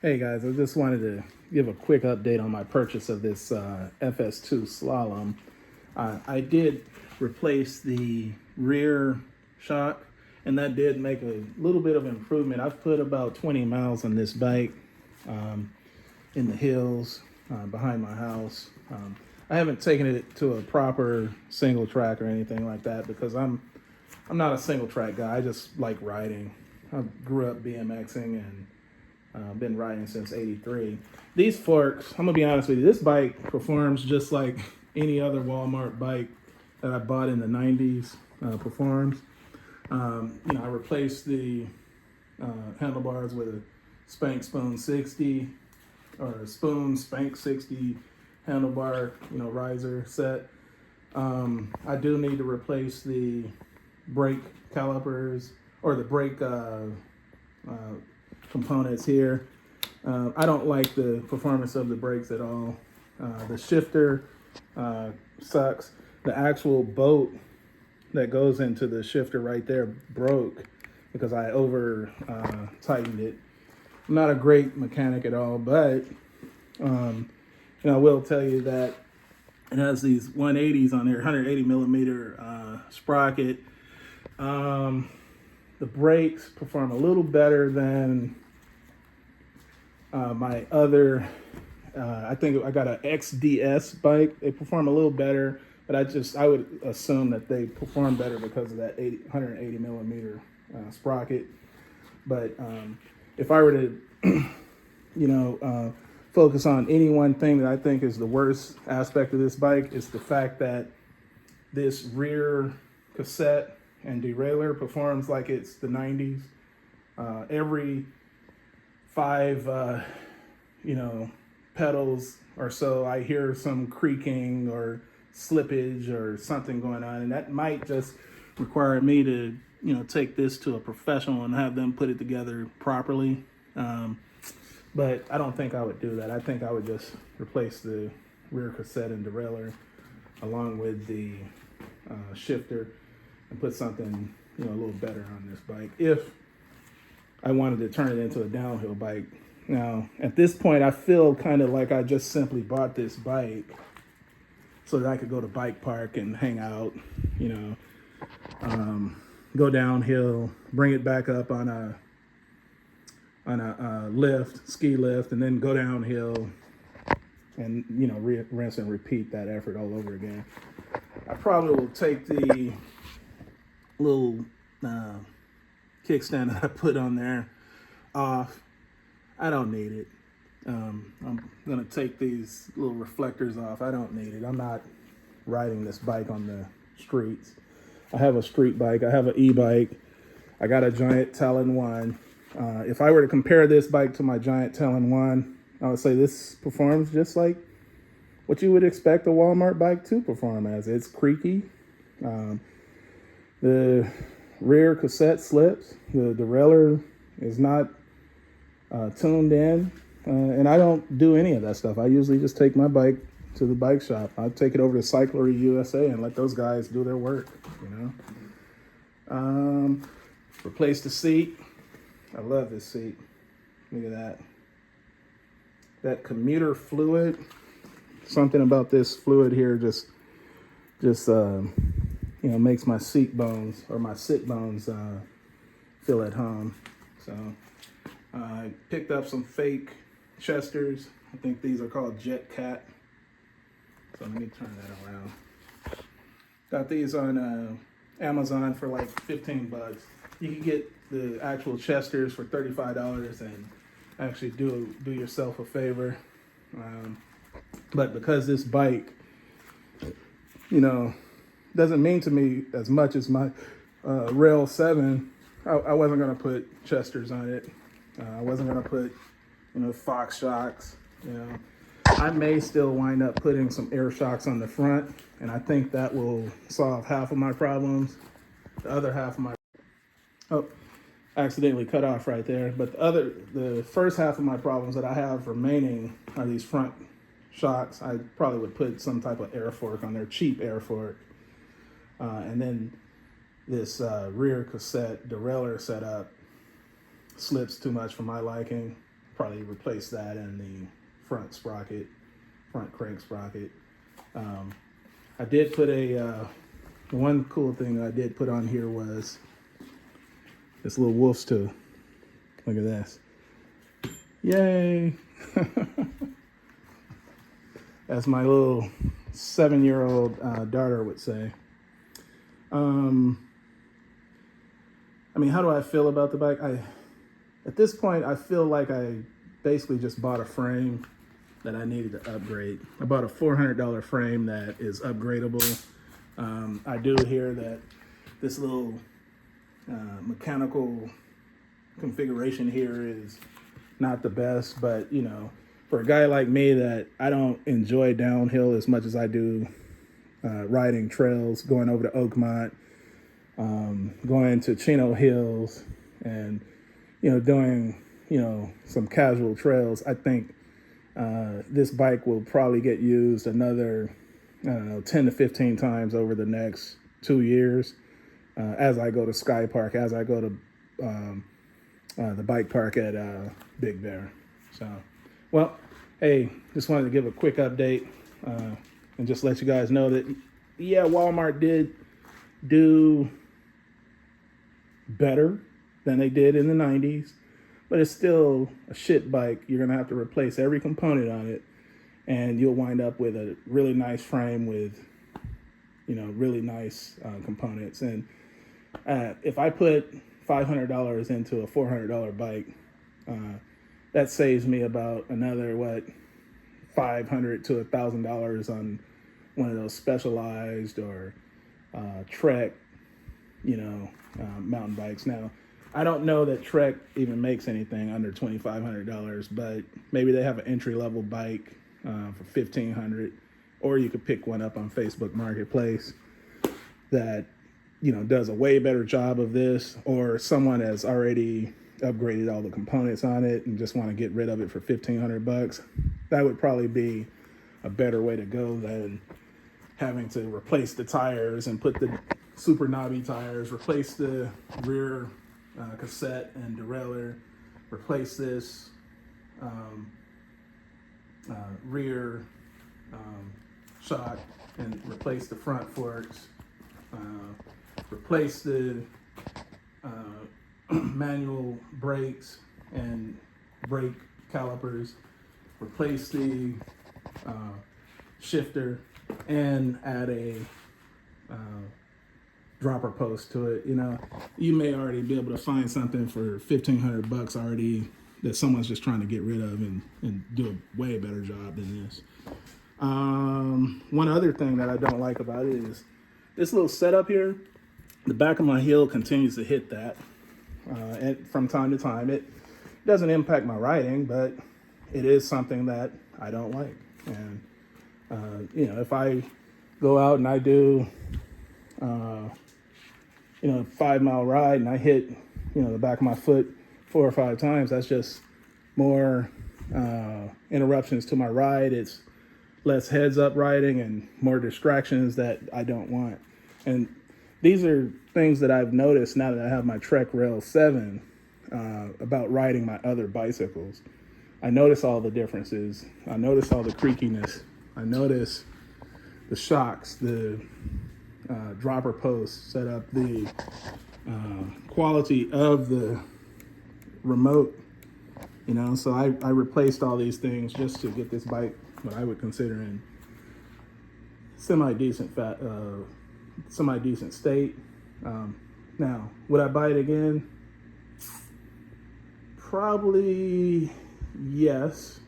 Hey guys, I just wanted to give a quick update on my purchase of this FS.2 Slalom. I did replace the rear shock, and that did make a little bit of improvement. I've put about 20 miles on this bike in the hills behind my house. I haven't taken it to a proper single track or anything like that because I'm not a single track guy. I just like riding. I grew up BMXing and been riding since '83. These forks, I'm gonna be honest with you, this bike performs just like any other Walmart bike that I bought in the '90s performs. I replaced the handlebars with a Spank Spoon 60 or a Spoon Spank 60 handlebar, riser set. I do need to replace the brake calipers or the brake components here. I don't like the performance of the brakes at all. The shifter sucks. The actual bolt that goes into the shifter right there broke because I over tightened it. I'm not a great mechanic at all, but I will tell you that it has these 180s on there, 180 millimeter sprocket. The brakes perform a little better than my other, I think I got an XDS bike. They perform a little better, but I would assume that they perform better because of that 180 millimeter sprocket. But if I were to, focus on any one thing that I think is the worst aspect of this bike, it's the fact that this rear cassette and derailleur performs like it's the 90s. Every 5 pedals or so, I hear some creaking or slippage or something going on, and that might just require me to take this to a professional and have them put it together properly. But I don't think I would do that. I think I would just replace the rear cassette and derailleur along with the shifter and put something a little better on this bike if I wanted to turn it into a downhill bike. Now, at this point, I feel kind of like I just simply bought this bike so that I could go to bike park and hang out, go downhill, bring it back up on a ski lift, and then go downhill and, rinse and repeat that effort all over again. I probably will take the little kickstand that I put on there off. I don't need it. I'm gonna take these little reflectors off. I don't need it. I'm not riding this bike on the streets. I have a street bike. I have an e-bike. I got a Giant Talon 1. If I were to compare this bike to my Giant Talon 1, I would say this performs just like what you would expect a Walmart bike to perform as. It's creaky. The rear cassette slips. The derailleur is not tuned in. And I don't do any of that stuff. I usually just take my bike to the bike shop. I take it over to Cyclery USA and let those guys do their work, Replace the seat. I love this seat. Look at that. That commuter fluid. Something about this fluid here just makes my seat bones or my sit bones feel at home. So I picked up some fake Chesters. I think these are called Jet Cat. So let me turn that around. Got these on Amazon for like 15 bucks. You can get the actual Chesters for $35 and actually do yourself a favor. But because this bike, doesn't mean to me as much as my Rail 7, I wasn't gonna put Chesters on it. I wasn't gonna put, Fox shocks. I may still wind up putting some air shocks on the front, and I think that will solve half of my problems. The other half of my accidentally cut off right there. But the first half of my problems that I have remaining are these front shocks. I probably would put some type of air fork on there, cheap air fork, and then this rear cassette derailleur setup slips too much for my liking. probably replace that and the front sprocket, front crank sprocket. I did put one cool thing I did put on here was this little wolf's too. Look at this. Yay! As my little 7-year-old daughter would say. I mean, how do I feel about the bike? At this point, I feel like I basically just bought a frame that I needed to upgrade. I bought a $400 frame that is upgradable. I do hear that this little mechanical configuration here is not the best, but you know, for a guy like me that I don't enjoy downhill as much as I do riding trails, going over to Oakmont, going to Chino Hills, and you know, doing some casual trails, I think this bike will probably get used another 10 to 15 times over the next 2 years as I go to Sky Park, as I go to the bike park at Big Bear. So, well, hey, just wanted to give a quick update and just let you guys know that, yeah, Walmart did do better than they did in the 90s, but it's still a shit bike. You're gonna have to replace every component on it, and you'll wind up with a really nice frame with, really nice components. And if I put $500 into a $400 bike, that saves me about another $500 to $1,000 on one of those Specialized or Trek, mountain bikes. Now, I don't know that Trek even makes anything under $2,500, but maybe they have an entry-level bike for $1,500, or you could pick one up on Facebook Marketplace that does a way better job of this, or someone has already upgraded all the components on it and just want to get rid of it for $1,500. That would probably be a better way to go than having to replace the tires and put the super knobby tires, replace the rear cassette and derailleur, replace this rear shock, and replace the front forks, replace the manual brakes and brake calipers, replace the shifter, and add a dropper post to it. You may already be able to find something for $1,500 already that someone's just trying to get rid of and do a way better job than this. One other thing that I don't like about it is this little setup here. The back of my heel continues to hit that, and from time to time. It doesn't impact my riding, but it is something that I don't like. And if I go out and I do 5-mile ride and I hit the back of my foot 4 or 5 times, that's just more interruptions to my ride. It's less heads up riding and more distractions that I don't want. And these are things that I've noticed now that I have my Trek Rail 7 about riding my other bicycles. I notice all the differences. I notice all the creakiness. I notice the shocks, the dropper posts set up, the quality of the remote, so I replaced all these things just to get this bike what I would consider in semi-decent state. Now, would I buy it again? Probably yes,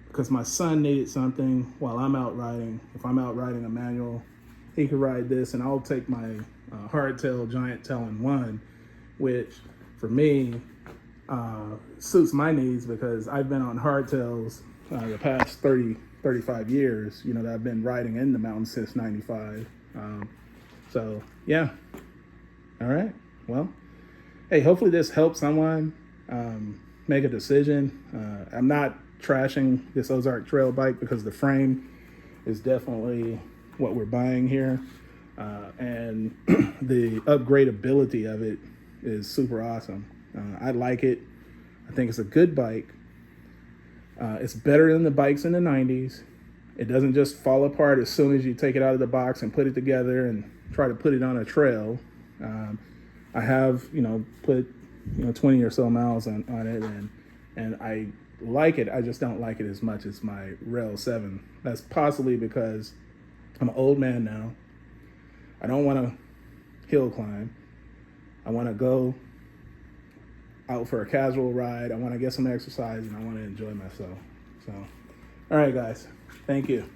because my son needed something while I'm out riding. If I'm out riding a manual, he could ride this, and I'll take my hardtail Giant Talon 1, which for me suits my needs because I've been on hardtails the past 35 years, that I've been riding in the mountains since 95. So yeah. All right. Well, hey, hopefully this helps someone make a decision. I'm not trashing this Ozark trail bike because the frame is definitely what we're buying here. And the upgradability of it is super awesome. I like it. I think it's a good bike. It's better than the bikes in the 90s. It doesn't just fall apart as soon as you take it out of the box and put it together and try to put it on a trail. I have, put, 20 or so miles on it, and I like it. I just don't like it as much as my Rail 7. That's possibly because I'm an old man now. I don't want to hill climb. I want to go out for a casual ride. I want to get some exercise, and I want to enjoy myself. So, all right, guys. Thank you.